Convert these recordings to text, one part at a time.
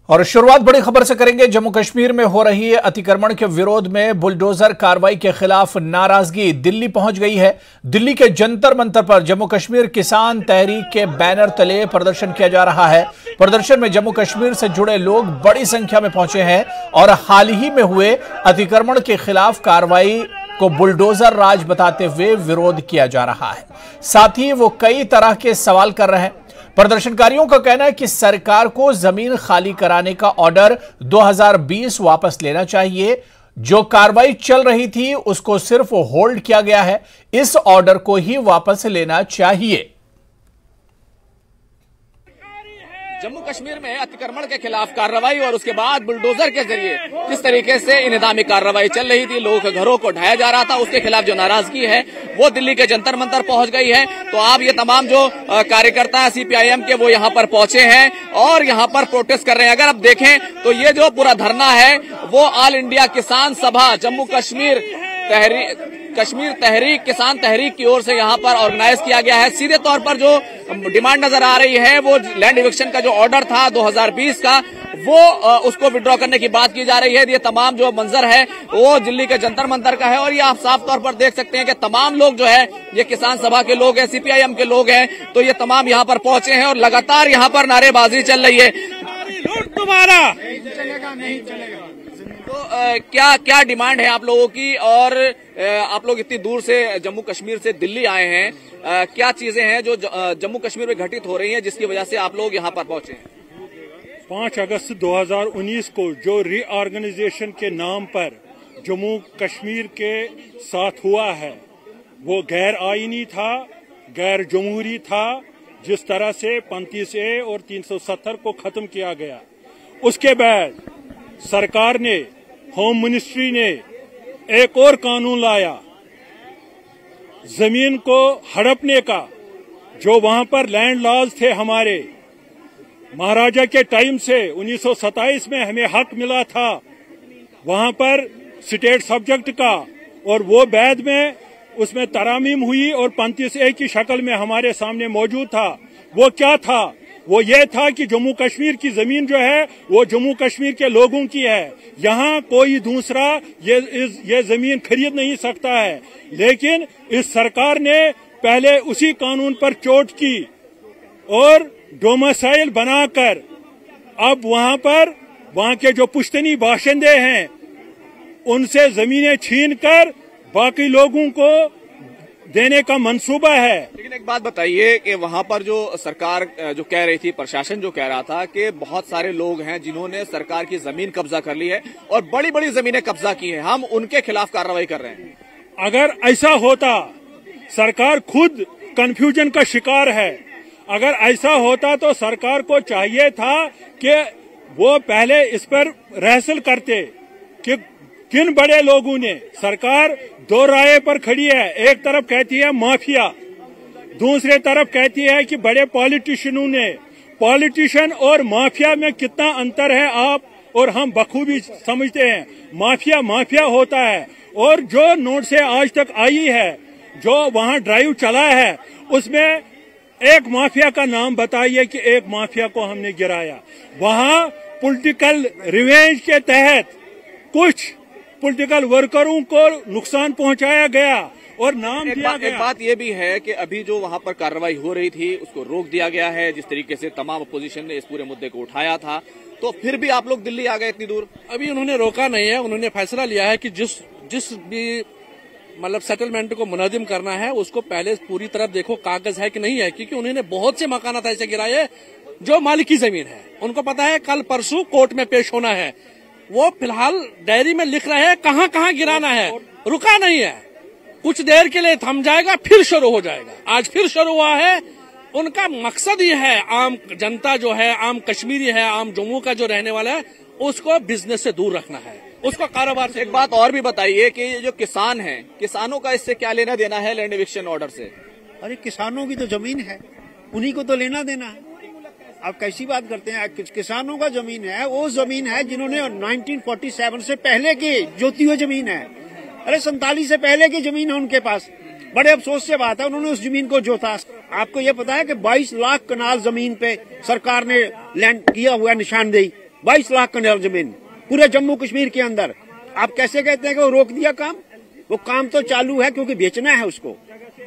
और शुरुआत बड़ी खबर से करेंगे। जम्मू कश्मीर में हो रही अतिक्रमण के विरोध में बुलडोजर कार्रवाई के खिलाफ नाराजगी दिल्ली पहुंच गई है। दिल्ली के जंतर मंतर पर जम्मू कश्मीर किसान तहरीक के बैनर तले प्रदर्शन किया जा रहा है। प्रदर्शन में जम्मू कश्मीर से जुड़े लोग बड़ी संख्या में पहुंचे हैं और हाल ही में हुए अतिक्रमण के खिलाफ कार्रवाई को बुलडोजर राज बताते हुए विरोध किया जा रहा है। साथ ही वो कई तरह के सवाल कर रहे हैं। प्रदर्शनकारियों का कहना है कि सरकार को जमीन खाली कराने का ऑर्डर 2020 वापस लेना चाहिए। जो कार्रवाई चल रही थी उसको सिर्फ होल्ड किया गया है, इस ऑर्डर को ही वापस लेना चाहिए। जम्मू कश्मीर में अतिक्रमण के खिलाफ कार्रवाई और उसके बाद बुलडोजर के जरिए जिस तरीके से इन्हिदामी कार्रवाई चल रही थी, लोगों के घरों को ढाया जा रहा था, उसके खिलाफ जो नाराजगी है वो दिल्ली के जंतर मंतर पहुंच गई है। तो आप ये तमाम जो कार्यकर्ता हैं सीपीआईएम के वो यहाँ पर पहुंचे हैं और यहाँ पर प्रोटेस्ट कर रहे हैं। अगर आप देखें तो ये जो पूरा धरना है वो ऑल इंडिया किसान सभा जम्मू कश्मीर तहरीक किसान तहरीक की ओर से यहाँ पर ऑर्गेनाइज किया गया है। सीधे तौर पर जो डिमांड नजर आ रही है वो लैंड इविक्शन का जो ऑर्डर था 2020 का वो उसको विड्रॉ करने की बात की जा रही है। ये तमाम जो मंजर है वो दिल्ली के जंतर मंतर का है और ये आप साफ तौर पर देख सकते हैं कि तमाम लोग जो है ये किसान सभा के लोग हैं, सीपीआईएम के लोग हैं, तो ये तमाम यहाँ पर पहुंचे हैं और लगातार यहाँ पर नारेबाजी चल रही है। तुम्हारा नहीं चलेगा। तो क्या डिमांड है आप लोगों की और आप लोग इतनी दूर से जम्मू कश्मीर से दिल्ली आए हैं, क्या चीजें हैं जो जम्मू कश्मीर में घटित हो रही हैं जिसकी वजह से आप लोग यहाँ पर पहुंचे हैं? 5 अगस्त 2019 को जो रीऑर्गेनाइजेशन के नाम पर जम्मू कश्मीर के साथ हुआ है वो गैर आईनी था, गैर जमहूरी था। जिस तरह से 35A और 370 को खत्म किया गया, उसके बाद सरकार ने, होम मिनिस्ट्री ने एक और कानून लाया जमीन को हड़पने का। जो वहां पर लैंड लॉज थे हमारे महाराजा के टाइम से 1927 में हमें हक मिला था वहां पर स्टेट सब्जेक्ट का, और वो बाद में उसमें तरामीम हुई और 35A की शक्ल में हमारे सामने मौजूद था। वो क्या था? वो ये था कि जम्मू कश्मीर की जमीन जो है वो जम्मू कश्मीर के लोगों की है, यहाँ कोई दूसरा ये जमीन खरीद नहीं सकता है। लेकिन इस सरकार ने पहले उसी कानून पर चोट की और डोमिसाइल बनाकर अब वहां के जो पुश्तनी बाशिंदे हैं उनसे जमीनें छीनकर बाकी लोगों को देने का मंसूबा है। लेकिन एक बात बताइए कि वहां पर जो सरकार जो कह रही थी, प्रशासन जो कह रहा था कि बहुत सारे लोग हैं जिन्होंने सरकार की जमीन कब्जा कर ली है और बड़ी बड़ी जमीनें कब्जा की है, हम उनके खिलाफ कार्रवाई कर रहे हैं। अगर ऐसा होता, सरकार खुद कंफ्यूजन का शिकार है, अगर ऐसा होता तो सरकार को चाहिए था कि वो पहले इस पर रहसल करते कि किन बड़े लोगों ने। सरकार दो राय पर खड़ी है, एक तरफ कहती है माफिया, दूसरे तरफ कहती है कि बड़े पॉलिटिशियनों ने। पॉलिटिशियन और माफिया में कितना अंतर है आप और हम बखूबी समझते हैं। माफिया माफिया होता है और जो नोट से आज तक आई है, जो वहां ड्राइव चला है, उसमें एक माफिया का नाम बताइए कि एक माफिया को हमने गिराया। वहां पॉलिटिकल रिवेंज के तहत कुछ पॉलिटिकल वर्करों को नुकसान पहुंचाया गया और नाम दिया गया। एक बात ये भी है कि अभी जो वहां पर कार्रवाई हो रही थी उसको रोक दिया गया है। जिस तरीके से तमाम अपोजिशन ने इस पूरे मुद्दे को उठाया था, तो फिर भी आप लोग दिल्ली आ गए इतनी दूर। अभी उन्होंने रोका नहीं है, उन्होंने फैसला लिया है कि जिस भी मतलब सेटलमेंट को मुनज़्ज़म करना है उसको पहले पूरी तरफ देखो कागज है कि नहीं है, क्योंकि उन्होंने बहुत से मकानात ऐसे गिराए जो मालिकी जमीन है। उनको पता है कल परसों कोर्ट में पेश होना है, वो फिलहाल डायरी में लिख रहे हैं कहां कहां गिराना है। रुका नहीं है, कुछ देर के लिए थम जाएगा फिर शुरू हो जाएगा। आज फिर शुरू हुआ है। उनका मकसद ये है, आम जनता जो है, आम कश्मीरी है, आम जम्मू का जो रहने वाला है, उसको बिजनेस से दूर रखना है, उसको कारोबार से। एक बात और भी बताइए कि ये जो किसान हैं, किसानों का इससे क्या लेना देना है लैंड इविक्शन ऑर्डर से? अरे किसानों की तो जमीन है, उन्हीं को तो लेना देना है। आप कैसी बात करते हैं? किसानों का जमीन है, वो जमीन है जिन्होंने 1947 से पहले की जोती हुई जमीन है। अरे 47 से पहले की जमीन है उनके पास। बड़े अफसोस से बात है, उन्होंने उस जमीन को जोता। आपको ये पता है कि 22 लाख कनाल जमीन पे सरकार ने लैंड किया हुआ निशानदेही, 22 लाख कनाल जमीन पूरे जम्मू कश्मीर के अंदर। आप कैसे कहते हैं कि वो रोक दिया काम? वो काम तो चालू है, क्योंकि बेचना है उसको,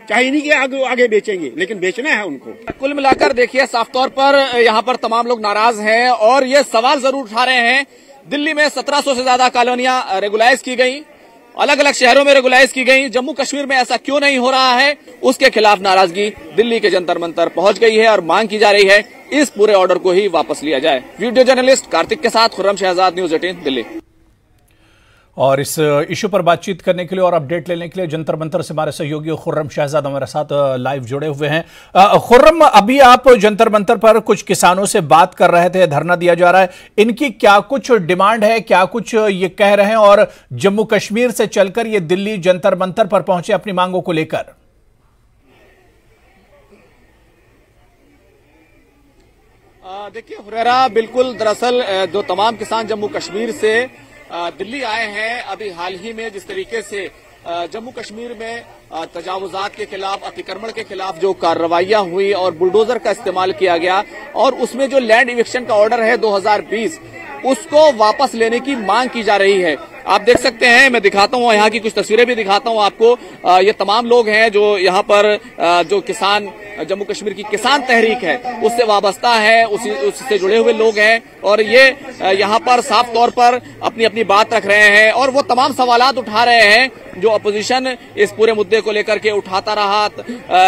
चाहे नहीं कि आगे बेचेंगे, लेकिन बेचना है उनको। कुल मिलाकर देखिए, साफ तौर पर यहाँ पर तमाम लोग नाराज हैं और ये सवाल जरूर उठा रहे हैं। दिल्ली में 1700 से ज्यादा कॉलोनियां रेगुलाइज की गई, अलग अलग शहरों में रेगुलाइज की गई, जम्मू कश्मीर में ऐसा क्यों नहीं हो रहा है, उसके खिलाफ नाराजगी दिल्ली के जंतर मंतर पहुंच गई है और मांग की जा रही है इस पूरे ऑर्डर को ही वापस लिया जाए। वीडियो जर्नलिस्ट कार्तिक के साथ खुर्रम शहजाद, न्यूज 18 दिल्ली। और इस इश्यू पर बातचीत करने के लिए और अपडेट लेने के लिए जंतर मंतर से हमारे सहयोगी खुर्रम शहजाद हमारे साथ लाइव जुड़े हुए हैं। खुर्रम, अभी आप जंतर मंतर पर कुछ किसानों से बात कर रहे थे, धरना दिया जा रहा है, इनकी क्या कुछ डिमांड है, क्या कुछ ये कह रहे हैं और जम्मू कश्मीर से चलकर ये दिल्ली जंतर मंतर पर पहुंचे अपनी मांगों को लेकर? देखिए हुरैरा, बिल्कुल, दरअसल जो तमाम किसान जम्मू कश्मीर से दिल्ली आए हैं, अभी हाल ही में जिस तरीके से जम्मू कश्मीर में तजावुजात के खिलाफ, अतिक्रमण के खिलाफ जो कार्रवाइयां हुई और बुलडोजर का इस्तेमाल किया गया और उसमें जो लैंड इविक्शन का ऑर्डर है 2020, उसको वापस लेने की मांग की जा रही है। आप देख सकते हैं, मैं दिखाता हूं, यहाँ की कुछ तस्वीरें भी दिखाता हूं आपको। ये तमाम लोग हैं जो यहाँ पर जो किसान, जम्मू कश्मीर की किसान तहरीक है उससे वाबस्ता है, उससे जुड़े हुए लोग हैं और ये यहाँ पर साफ तौर पर अपनी अपनी बात रख रहे हैं और वो तमाम सवालात उठा रहे हैं जो अपोजिशन इस पूरे मुद्दे को लेकर के उठाता रहा।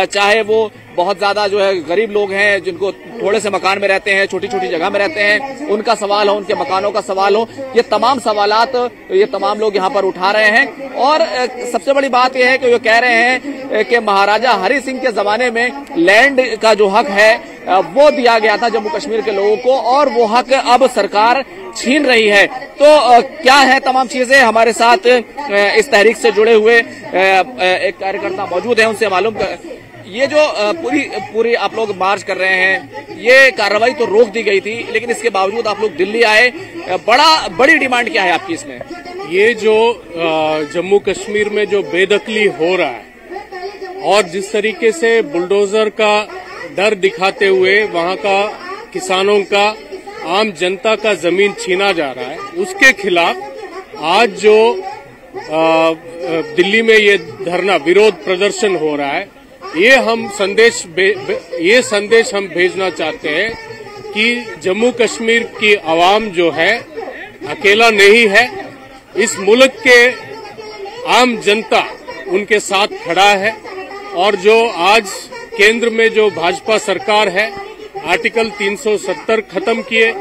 चाहे वो बहुत ज्यादा जो है गरीब लोग हैं जिनको थोड़े से मकान में रहते हैं, छोटी छोटी जगह में रहते हैं, उनका सवाल हो, उनके मकानों का सवाल हो, ये तमाम सवालात ये तमाम लोग यहाँ पर उठा रहे हैं। और सबसे बड़ी बात यह है कि वो कह रहे हैं कि महाराजा हरि सिंह के जमाने में लैंड का जो हक है वो दिया गया था जम्मू कश्मीर के लोगों को और वो हक अब सरकार छीन रही है। तो क्या है तमाम चीजें, हमारे साथ इस तहरीक से जुड़े हुए एक कार्यकर्ता मौजूद है, उनसे मालूम ये जो पूरी आप लोग मार्च कर रहे हैं, ये कार्रवाई तो रोक दी गई थी, लेकिन इसके बावजूद आप लोग दिल्ली आए, बड़ी डिमांड क्या है आपकी इसमें? ये जो जम्मू कश्मीर में जो बेदखली हो रहा है और जिस तरीके से बुलडोजर का डर दिखाते हुए वहां का किसानों का, आम जनता का जमीन छीना जा रहा है, उसके खिलाफ आज जो दिल्ली में ये धरना विरोध प्रदर्शन हो रहा है, ये संदेश हम भेजना चाहते हैं कि जम्मू कश्मीर की आवाम जो है अकेला नहीं है, इस मुल्क के आम जनता उनके साथ खड़ा है और जो आज केंद्र में जो भाजपा सरकार है, आर्टिकल 370 खत्म किए,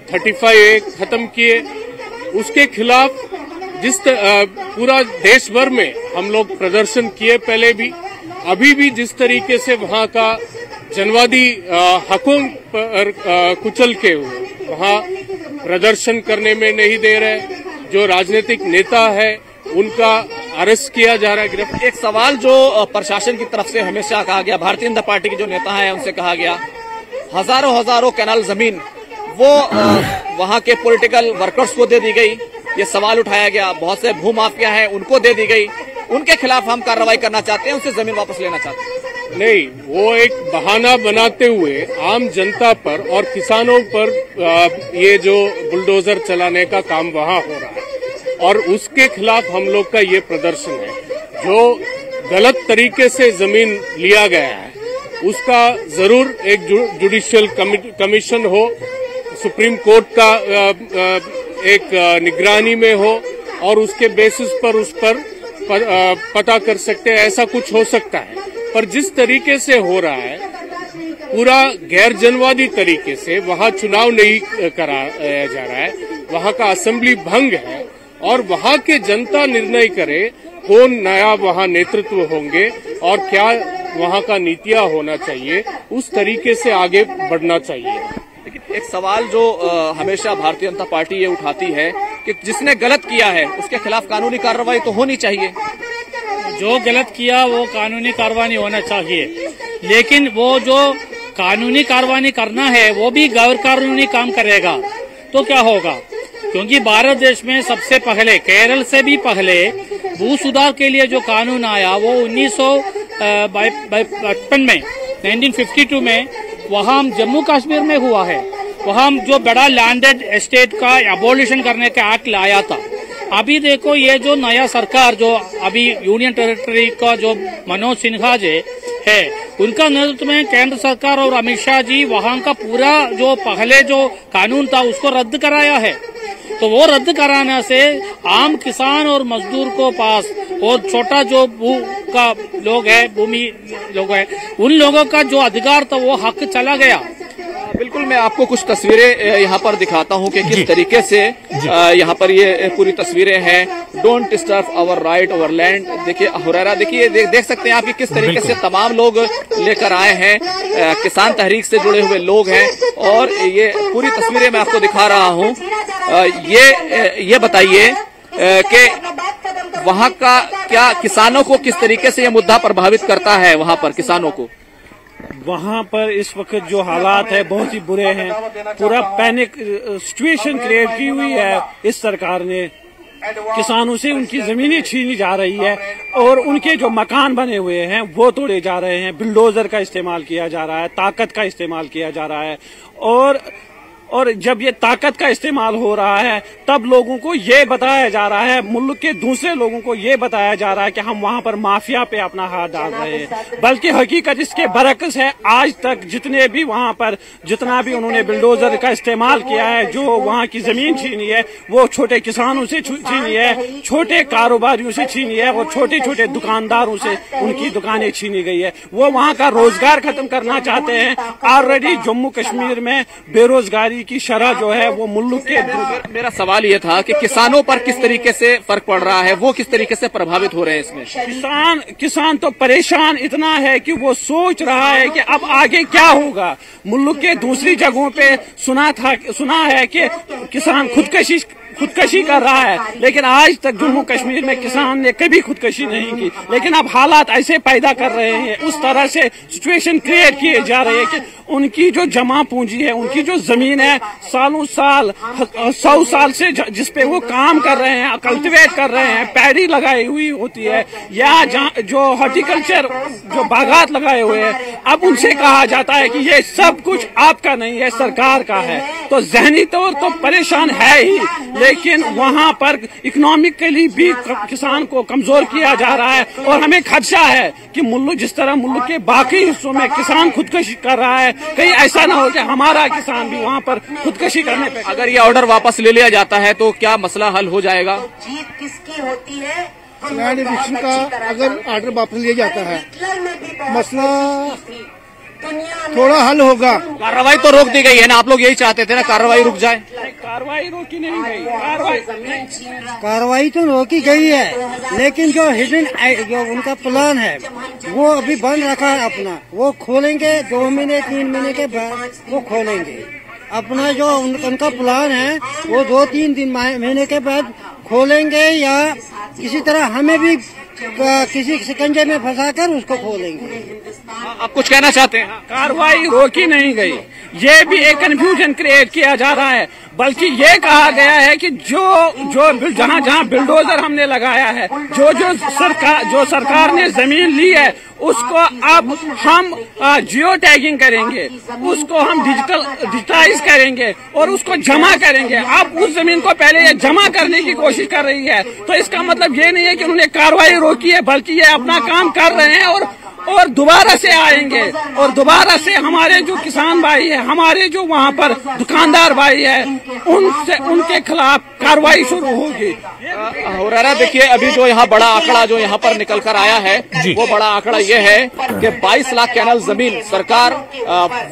35A खत्म किए, उसके खिलाफ जिस पूरा देश भर में हम लोग प्रदर्शन किए, पहले भी अभी भी जिस तरीके से वहां का जनवादी हकों पर कुचल के वहां प्रदर्शन करने में नहीं दे रहे, जो राजनीतिक नेता है उनका अरेस्ट किया जा रहा है, गिरफ्तार। एक सवाल जो प्रशासन की तरफ से हमेशा कहा गया, भारतीय जनता पार्टी के जो नेता हैं उनसे कहा गया, हजारों कैनाल जमीन वो वहां के पॉलिटिकल वर्कर्स को दे दी गई, ये सवाल उठाया गया, बहुत से भूमाफिया हैं उनको दे दी गई, उनके खिलाफ हम कार्रवाई करना चाहते हैं, उनसे जमीन वापस लेना चाहते हैं। नहीं, वो एक बहाना बनाते हुए आम जनता पर और किसानों पर ये जो बुलडोजर चलाने का काम वहां हो रहा है और उसके खिलाफ हम लोग का ये प्रदर्शन है। जो गलत तरीके से जमीन लिया गया है उसका जरूर एक जुडिशियल कमीशन हो, सुप्रीम कोर्ट का एक निगरानी में हो और उसके बेसिस पर उस पर पता कर सकते हैं, ऐसा कुछ हो सकता है। पर जिस तरीके से हो रहा है, पूरा गैर जनवादी तरीके से वहां चुनाव नहीं कराया जा रहा है, वहां का असेंबली भंग है और वहां के जनता निर्णय करे कौन नया वहां नेतृत्व होंगे और क्या वहां का नीतियां होना चाहिए, उस तरीके से आगे बढ़ना चाहिए। लेकिन एक सवाल जो हमेशा भारतीय जनता पार्टी ये उठाती है कि जिसने गलत किया है उसके खिलाफ कानूनी कार्रवाई तो होनी चाहिए। जो गलत किया वो कानूनी कार्रवाई होना चाहिए, लेकिन वो जो कानूनी कार्रवाई करना है वो भी गैर कानूनी काम करेगा तो क्या होगा? क्योंकि भारत देश में सबसे पहले, केरल से भी पहले भू सुधार के लिए जो कानून आया वो 1955 में, 1952 में वहाँ जम्मू कश्मीर में हुआ है वहाँ जो बड़ा लैंडेड एस्टेट का अबॉलिशन करने का एक्ट लाया था। अभी देखो ये जो नया सरकार जो अभी यूनियन टेरिटरी का जो मनोज सिन्हा जी है, उनका नेतृत्व में केंद्र सरकार और अमित शाह जी वहाँ का पूरा जो पहले जो कानून था उसको रद्द कराया है। तो वो रद्द कराने से आम किसान और मजदूर को पास और छोटा जो भू का लोग है, भूमि लोग है, उन लोगों का जो अधिकार था वो हक चला गया। बिल्कुल, मैं आपको कुछ तस्वीरें यहाँ पर दिखाता हूँ कि किस तरीके से यहाँ पर ये पूरी तस्वीरें हैं। Don't disturb our right over land. देखिए हुरैरा, देखिए देख सकते हैं आप कि किस तरीके से तमाम लोग लेकर आए हैं, किसान तहरीक से जुड़े हुए लोग हैं, और ये पूरी तस्वीरें मैं आपको दिखा रहा हूँ। ये बताइए कि वहाँ का क्या किसानों को किस तरीके से ये मुद्दा प्रभावित करता है? वहाँ पर किसानों को वहाँ पर इस वक्त जो हालात है बहुत ही बुरे हैं। पूरा पैनिक सिचुएशन क्रिएट की हुई है इस सरकार ने। किसानों से उनकी जमीनें छीनी जा रही है और उनके जो मकान बने हुए हैं वो तोड़े जा रहे हैं। बुलडोजर का इस्तेमाल किया जा रहा है, ताकत का इस्तेमाल किया जा रहा है, और जब ये ताकत का इस्तेमाल हो रहा है तब लोगों को ये बताया जा रहा है, मुल्क के दूसरे लोगों को ये बताया जा रहा है कि हम वहाँ पर माफिया पे अपना हाथ डाल रहे हैं। बल्कि हकीकत इसके बरक्स है। आज तक जितने भी वहाँ पर जितना भी उन्होंने बुलडोजर का इस्तेमाल किया है, जो वहाँ की जमीन छीनी है वो छोटे किसानों से छीनी है, छोटे कारोबारियों से छीनी है और छोटे छोटे दुकानदारों से उनकी दुकानें छीनी गई है। वो वहाँ का रोजगार खत्म करना चाहते हैं। ऑलरेडी जम्मू कश्मीर में बेरोजगारी की शरह जो है वो मुल्क के। मेरा सवाल ये था कि किसानों पर किस तरीके से फर्क पड़ रहा है, वो किस तरीके से प्रभावित हो रहे हैं इसमें? किसान तो परेशान इतना है कि वो सोच रहा है कि अब आगे क्या होगा। मुल्क के दूसरी जगहों पे सुना है कि किसान खुदकशी कर रहा है, लेकिन आज तक जम्मू कश्मीर में किसान ने कभी खुदकशी नहीं की। लेकिन अब हालात ऐसे पैदा कर रहे हैं, उस तरह से सिचुएशन क्रिएट किए जा रहे हैं कि उनकी जो जमा पूंजी है, उनकी जो जमीन है, सालों साल 100 साल से जिसपे वो काम कर रहे हैं, कल्टिवेट कर रहे हैं, पैडी लगाई हुई होती है या जो हॉर्टिकल्चर जो बागात लगाए हुए हैं, अब उनसे कहा जाता है कि ये सब कुछ आपका नहीं है, सरकार का है। तो जहनी तौर तो परेशान है ही, लेकिन वहाँ पर इकोनॉमिकली भी किसान को कमजोर किया जा रहा है। और हमें खदशा है कि मुल्क जिस तरह मुल्क के बाकी हिस्सों में किसान खुदकशी कर रहा है, कहीं ऐसा ना हो कि हमारा किसान भी वहाँ पर खुदकशी करने पे। अगर ये ऑर्डर वापस ले लिया जाता है तो क्या मसला हल हो जाएगा? जीत किसकी होती है? लैंड इविक्शन का अगर ऑर्डर वापस लिया जाता है, मसला थोड़ा हल होगा। कार्रवाई तो रोक दी गई है ना, आप लोग यही चाहते थे ना कार्रवाई रुक जाए? कार्रवाई रोकी नहीं गई। कार्रवाई तो रोकी गई है, लेकिन जो हिडन जो उनका प्लान है वो अभी बंद रखा है अपना। वो खोलेंगे 2 महीने 3 महीने के बाद वो खोलेंगे अपना जो उनका प्लान है। वो 2-3 महीने के बाद खोलेंगे या किसी तरह हमें भी किसी शिकंजे में फंसाकर उसको खोलेंगे। आप कुछ कहना चाहते हैं? कार्रवाई रोकी नहीं गई, ये भी एक कंफ्यूजन क्रिएट किया जा रहा है। बल्कि ये कहा गया है कि जो जहाँ बुलडोजर हमने लगाया है, जो सरकार ने जमीन ली है, उसको अब हम जियो टैगिंग करेंगे, उसको हम डिजिटाइज करेंगे और उसको जमा करेंगे। अब उस जमीन को पहले ये जमा करने की कोशिश कर रही है। तो इसका मतलब ये नहीं है कि उन्होंने कार्रवाई रोकी है, बल्कि ये अपना काम कर रहे हैं और दोबारा से आएंगे और दोबारा से हमारे जो किसान भाई है, हमारे जो वहाँ पर दुकानदार भाई है, उनके खिलाफ कार्रवाई शुरू होगी। हुरैरा, देखिए अभी जो यहाँ बड़ा आंकड़ा जो यहाँ पर निकल कर आया है, वो बड़ा आंकड़ा ये है कि 22 लाख कैनल जमीन सरकार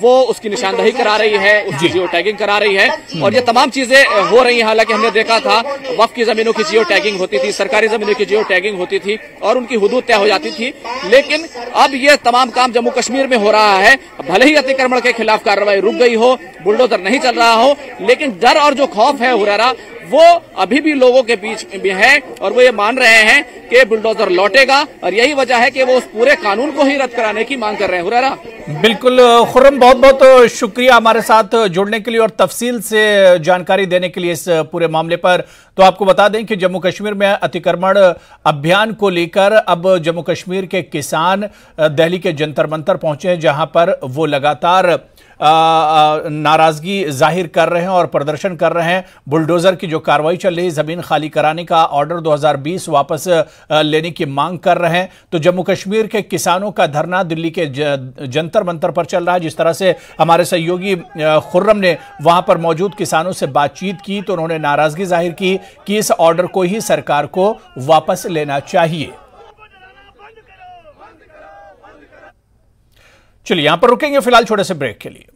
वो उसकी निशानदही करा रही है, उसकी जियो टैगिंग करा रही है और ये तमाम चीजें हो रही हैं। हालांकि हमने देखा था वक्फ की जमीनों की जियो टैगिंग होती थी, सरकारी जमीनों की जियो टैगिंग होती थी और उनकी हुदूद तय हो जाती थी, लेकिन अब ये तमाम काम जम्मू कश्मीर में हो रहा है। भले ही अतिक्रमण के खिलाफ कार्रवाई रुक गई हो, बुलडोजर नहीं चल रहा हो, लेकिन डर और जो खौफ है हुरैरा, वो अभी भी लोगों के बीच में है और वो ये मान रहे हैं कि बुलडोजर लौटेगा और यही वजह है कि वो उस पूरे कानून को ही रद्द कराने की मांग कर रहे हैं। हुरैरा, बिल्कुल खुर्रम, बहुत बहुत शुक्रिया हमारे साथ जुड़ने के लिए और तफसील से जानकारी देने के लिए इस पूरे मामले पर। तो आपको बता दें कि जम्मू कश्मीर में अतिक्रमण अभियान को लेकर अब जम्मू कश्मीर के किसान दिल्ली के जंतर मंतर पहुंचे हैं, जहां पर वो लगातार नाराजगी जाहिर कर रहे हैं और प्रदर्शन कर रहे हैं। बुलडोजर की जो कार्रवाई चल रही है, जमीन खाली कराने का ऑर्डर 2020 वापस लेने की मांग कर रहे हैं। तो जम्मू कश्मीर के किसानों का धरना दिल्ली के जंतर मंतर पर चल रहा है। जिस तरह से हमारे सहयोगी खुर्रम ने वहां पर मौजूद किसानों से बातचीत की तो उन्होंने नाराजगी जाहिर की कि इस ऑर्डर को ही सरकार को वापस लेना चाहिए। चलिए यहां पर रुकेंगे फिलहाल छोटे से ब्रेक के लिए।